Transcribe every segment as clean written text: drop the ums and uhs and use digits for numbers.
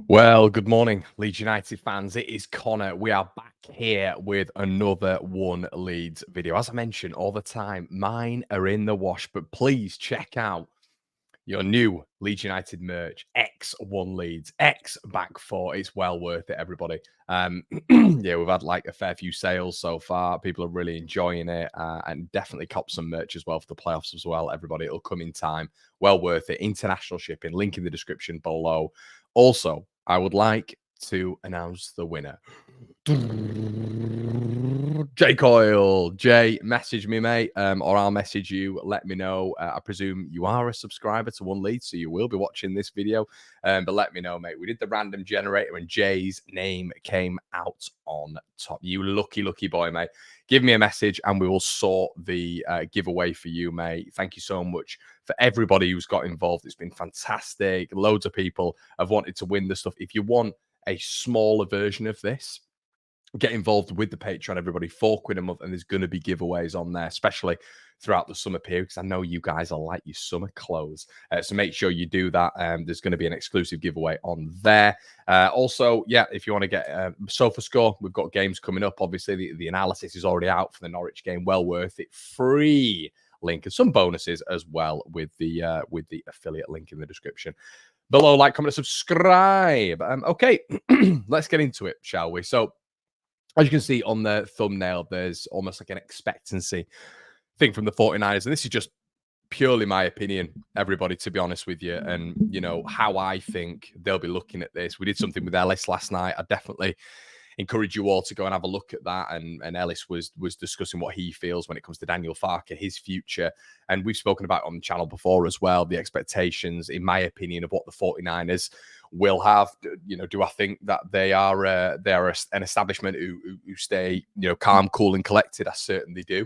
Well, good morning, Leeds United fans. It is Connor. We are back here with another One Leeds video. As I mention all the time, mine are in the wash, but please check out your new Leeds United merch, X1 Leeds, X back four. It's well worth it, everybody. Yeah, we've had like a fair few sales so far. People are really enjoying it, and definitely cop some merch as well for the playoffs as well. Everybody, it'll come in time. Well worth it. International shipping. Link in the description below. Also, I would like to announce the winner. Jay Coyle. Jay, message me, mate, or I'll message you. Let me know. I presume you are a subscriber to One Lead, so you will be watching this video. But let me know, mate. We did the random generator, and Jay's name came out on top. You lucky, lucky boy, mate. Give me a message, and we will sort the giveaway for you, mate. Thank you so much for everybody who's got involved. It's been fantastic. Loads of people have wanted to win the stuff. If you want a smaller version of this, get involved with the Patreon, everybody. £4 a month, and there's going to be giveaways on there, especially throughout the summer period, because I know you guys are like your summer clothes. So make sure you do that. There's going to be an exclusive giveaway on there. Also, yeah, if you want to get Sofa Score, we've got games coming up. Obviously, the analysis is already out for the Norwich game. Well worth it. Free link and some bonuses as well with the affiliate link in the description below. Like, comment, and subscribe. Okay, let's get into it, shall we? So, as you can see on the thumbnail, there's almost like an expectancy thing from the 49ers. And this is just purely my opinion, everybody, to be honest with you. And, you know, how I think they'll be looking at this. We did something with Ellis last night. I definitely encourage you all to go and have a look at that. And Ellis was discussing what he feels when it comes to Daniel Farke, his future. And we've spoken about it on the channel before as well, the expectations, in my opinion, of what the 49ers will have. You know, do I think that they are an establishment who stay, you know, calm, cool, and collected? I certainly do.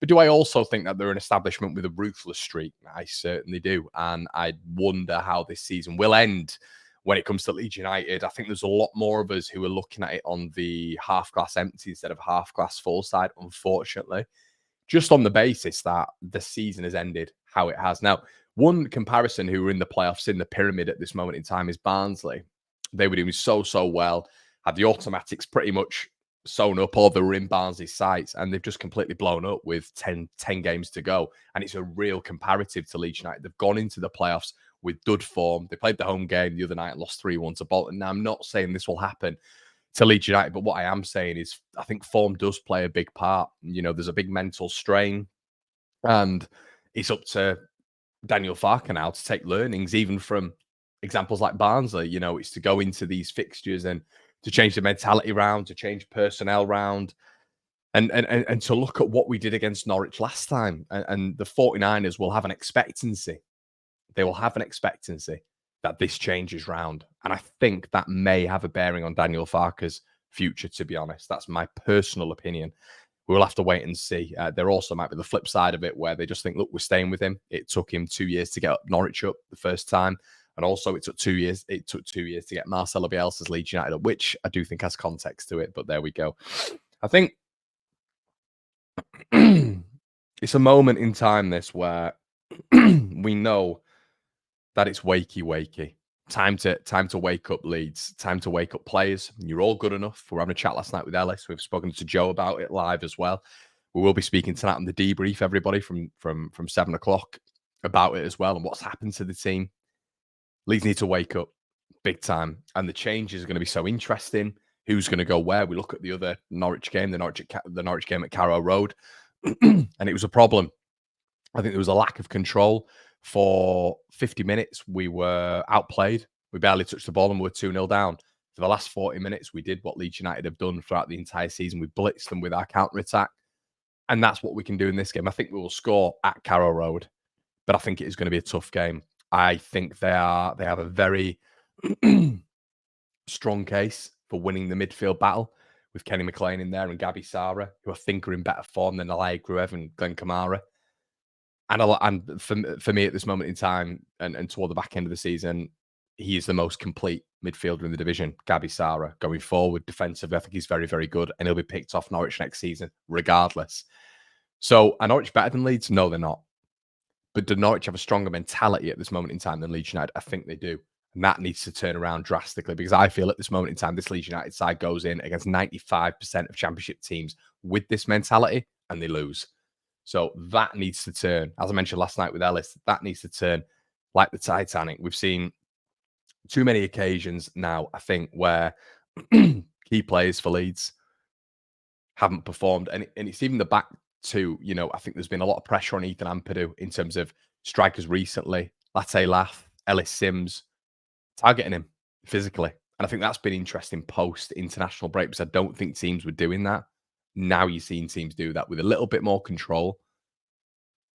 But do I also think that they're an establishment with a ruthless streak? I certainly do. And I wonder how this season will end when it comes to Leeds United. I think there's a lot more of us who are looking at it on the half glass empty instead of half glass full side, unfortunately, just on the basis that the season has ended how it has. Now, one comparison who were in the playoffs in the pyramid at this moment in time is Barnsley. They were doing so well, had the automatics pretty much sewn up, or they were in Barnsley's sights, and they've just completely blown up with 10 games to go. And it's a real comparative to Leeds United. They've gone into the playoffs with dud form. They played the home game the other night and lost 3-1 to Bolton. Now, I'm not saying this will happen to Leeds United, but what I am saying is I think form does play a big part. You know, there's a big mental strain, and it's up to Daniel Farke now to take learnings, even from examples like Barnsley. You know, it's to go into these fixtures and to change the mentality round, to change personnel round, and to look at what we did against Norwich last time. And the 49ers will have an expectancy. They will have an expectancy that this changes round. And I think that may have a bearing on Daniel Farke's future, to be honest. That's my personal opinion. We will have to wait and see. There also might be the flip side of it, where they just think, look, we're staying with him. It took him 2 years to get Norwich up the first time. And also it took 2 years. It took 2 years to get Marcelo Bielsa's Leeds United up, which I do think has context to it. But there we go. I think it's a moment in time, this, where we know that it's wakey. Time to wake up, Leeds. Time to wake up, players. You're all good enough. We're having a chat last night with Ellis. We've spoken to Joe about it live as well. We will be speaking tonight on the debrief, everybody, from 7 o'clock about it as well, and what's happened to the team. Leeds need to wake up big time, and the changes are going to be so interesting. Who's going to go where? We look at the other Norwich game, the Norwich game at Carrow Road, and it was a problem. I think there was a lack of control. For 50 minutes, we were outplayed. We barely touched the ball and we were 2-0 down. For the last 40 minutes, we did what Leeds United have done throughout the entire season. We blitzed them with our counter-attack. And that's what we can do in this game. I think we will score at Carrow Road, but I think it is going to be a tough game. I think they have a very strong case for winning the midfield battle, with Kenny McLean in there and Gabby Sarra, who I think are in better form than Alai Gruev and Glenn Kamara. And for me at this moment in time, and toward the back end of the season, he is the most complete midfielder in the division. Gabby Sarra, going forward defensively, I think he's very good, and he'll be picked off Norwich next season regardless. So, are Norwich better than Leeds? No, they're not. But do Norwich have a stronger mentality at this moment in time than Leeds United? I think they do. And that needs to turn around drastically because I feel at this moment in time, this Leeds United side goes in against 95% of championship teams with this mentality and they lose. So that needs to turn. As I mentioned last night with Ellis, that needs to turn like the Titanic. We've seen too many occasions now, I think, where key players for Leeds haven't performed. And it's even the back two. I think there's been a lot of pressure on Ethan Ampadu in terms of strikers recently. Latte Lath, Ellis Sims, targeting him physically. And I think that's been interesting post international break because I don't think teams were doing that. Now you're seeing teams do that with a little bit more control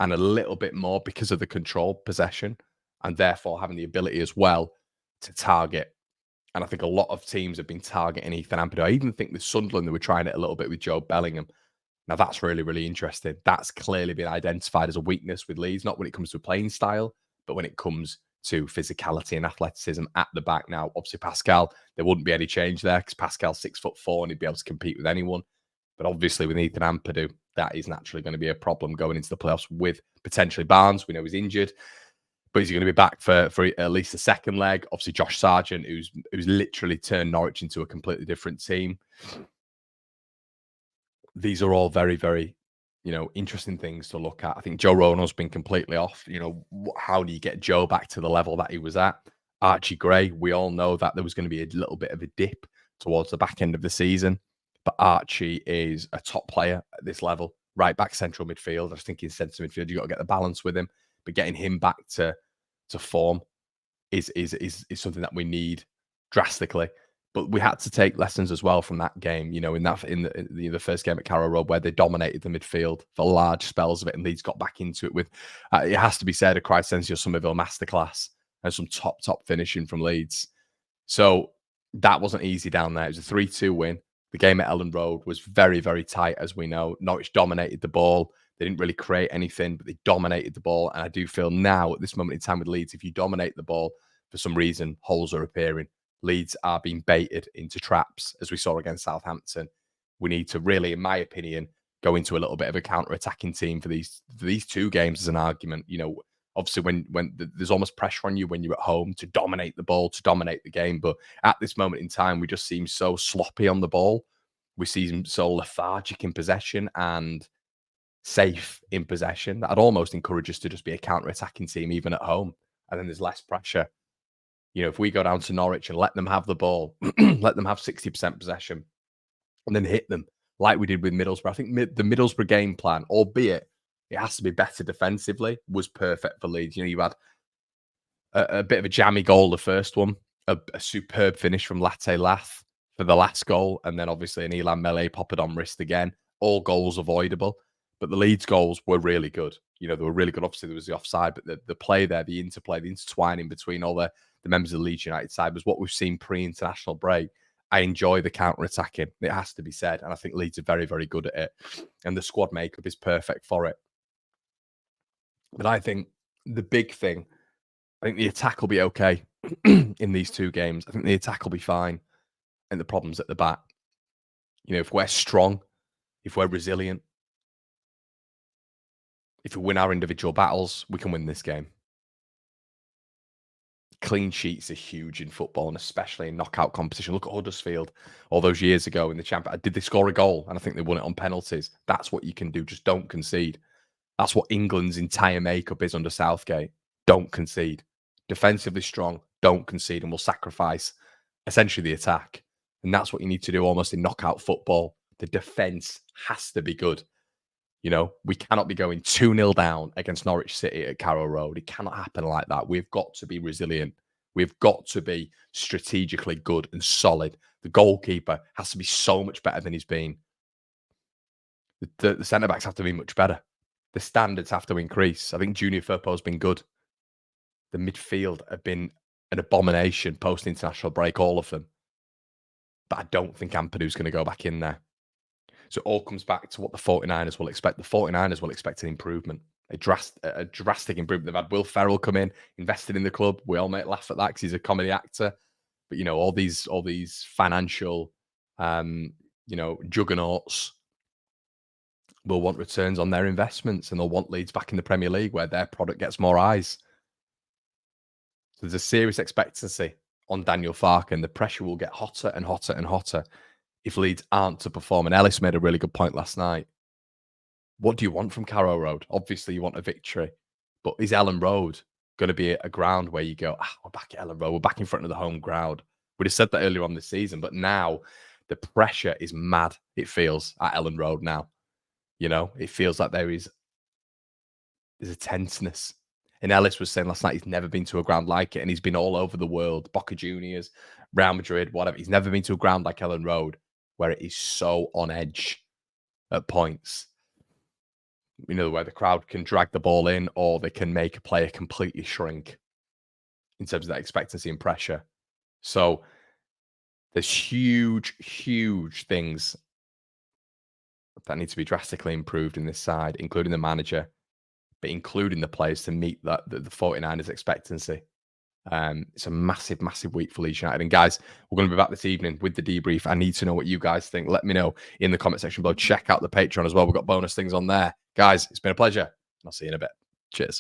and a little bit more because of the control possession and therefore having the ability as well to target. And I think a lot of teams have been targeting Ethan Ampadu. I even think with Sunderland, they were trying it a little bit with Joe Bellingham. Now, that's really, really interesting. That's clearly been identified as a weakness with Leeds, not when it comes to playing style, but when it comes to physicality and athleticism at the back. Now, obviously, Pascal, there wouldn't be any change there because Pascal's 6'4" and he'd be able to compete with anyone. But obviously, with Ethan Ampadu, that is naturally going to be a problem going into the playoffs with potentially Barnes. We know he's injured, but he's going to be back for at least the second leg. Obviously, Josh Sargent, who's literally turned Norwich into a completely different team. These are all very, very, interesting things to look at. I think Joe Rono's been completely off. How do you get Joe back to the level that he was at? Archie Gray, we all know that there was going to be a little bit of a dip towards the back end of the season, but Archie is a top player at this level. Right back central midfield. I was thinking centre midfield, you got to get the balance with him, but getting him back to form is something that we need drastically. But we had to take lessons as well from that game. In the first game at Carrow Road where they dominated the midfield for large spells of it, and Leeds got back into it with. It has to be said, a Crysencio Somerville masterclass and some top finishing from Leeds. So that wasn't easy down there. It was a 3-2 win. The game at Ellen Road was very, very tight, as we know. Norwich dominated the ball. They didn't really create anything, but they dominated the ball. And I do feel now, at this moment in time with Leeds, if you dominate the ball, for some reason, holes are appearing. Leeds are being baited into traps, as we saw against Southampton. We need to really, in my opinion, go into a little bit of a counter-attacking team for these two games as an argument. Obviously, when there's almost pressure on you when you're at home to dominate the ball, to dominate the game. But at this moment in time, we just seem so sloppy on the ball. We seem so lethargic in possession and safe in possession that I'd almost encourage us to just be a counter-attacking team, even at home. And then there's less pressure. If we go down to Norwich and let them have the ball, let them have 60% possession, and then hit them like we did with Middlesbrough. I think the Middlesbrough game plan, albeit it has to be better defensively, was perfect for Leeds. You had a bit of a jammy goal, the first one, a superb finish from Latte Lath for the last goal, and then obviously an Elan Melee Poppadom wrist again. All goals avoidable. But the Leeds goals were really good. They were really good. Obviously, there was the offside, but the play there, the interplay, the intertwining between all the members of the Leeds United side was what we've seen pre-international break. I enjoy the counter-attacking. It has to be said. And I think Leeds are very, very good at it. And the squad makeup is perfect for it. But I think the big thing, I think the attack will be okay in these two games. I think the attack will be fine. And the problem's at the back. If we're strong, if we're resilient, if we win our individual battles, we can win this game. Clean sheets are huge in football, and especially in knockout competition. Look at Huddersfield all those years ago in the Champions. Did they score a goal? And I think they won it on penalties. That's what you can do. Just don't concede. That's what England's entire makeup is under Southgate. Don't concede. Defensively strong, don't concede, and we'll sacrifice essentially the attack. And that's what you need to do almost in knockout football. The defense has to be good. We cannot be going 2-0 down against Norwich City at Carrow Road. It cannot happen like that. We've got to be resilient. We've got to be strategically good and solid. The goalkeeper has to be so much better than he's been. The centre-backs have to be much better. The standards have to increase. I think Junior Firpo's been good. The midfield have been an abomination post-international break, all of them. But I don't think Ampadu's going to go back in there. So it all comes back to what the 49ers will expect. The 49ers will expect an improvement, a drastic improvement. They've had Will Ferrell come in, invested in the club. We all might laugh at that because he's a comedy actor. But, all these financial, juggernauts will want returns on their investments, and they'll want Leeds back in the Premier League where their product gets more eyes. So there's a serious expectancy on Daniel Farke, and the pressure will get hotter and hotter and hotter if Leeds aren't to perform. And Ellis made a really good point last night. What do you want from Carrow Road? Obviously, you want a victory, but is Ellen Road going to be a ground where you go, we're back at Ellen Road, we're back in front of the home crowd? We'd have said that earlier on this season, but now the pressure is mad. It feels at Ellen Road now. You know, it feels like there's a tenseness. And Ellis was saying last night he's never been to a ground like it, and he's been all over the world, Boca Juniors, Real Madrid, whatever. He's never been to a ground like Ellen Road where it is so on edge at points. You know, where the crowd can drag the ball in, or they can make a player completely shrink in terms of that expectancy and pressure. So there's huge, huge things that need to be drastically improved in this side, including the manager, but including the players to meet the 49ers expectancy. It's a massive, massive week for Leeds United. And guys, we're going to be back this evening with the debrief. I need to know what you guys think. Let me know in the comment section below. Check out the Patreon as well. We've got bonus things on there. Guys, it's been a pleasure. I'll see you in a bit. Cheers.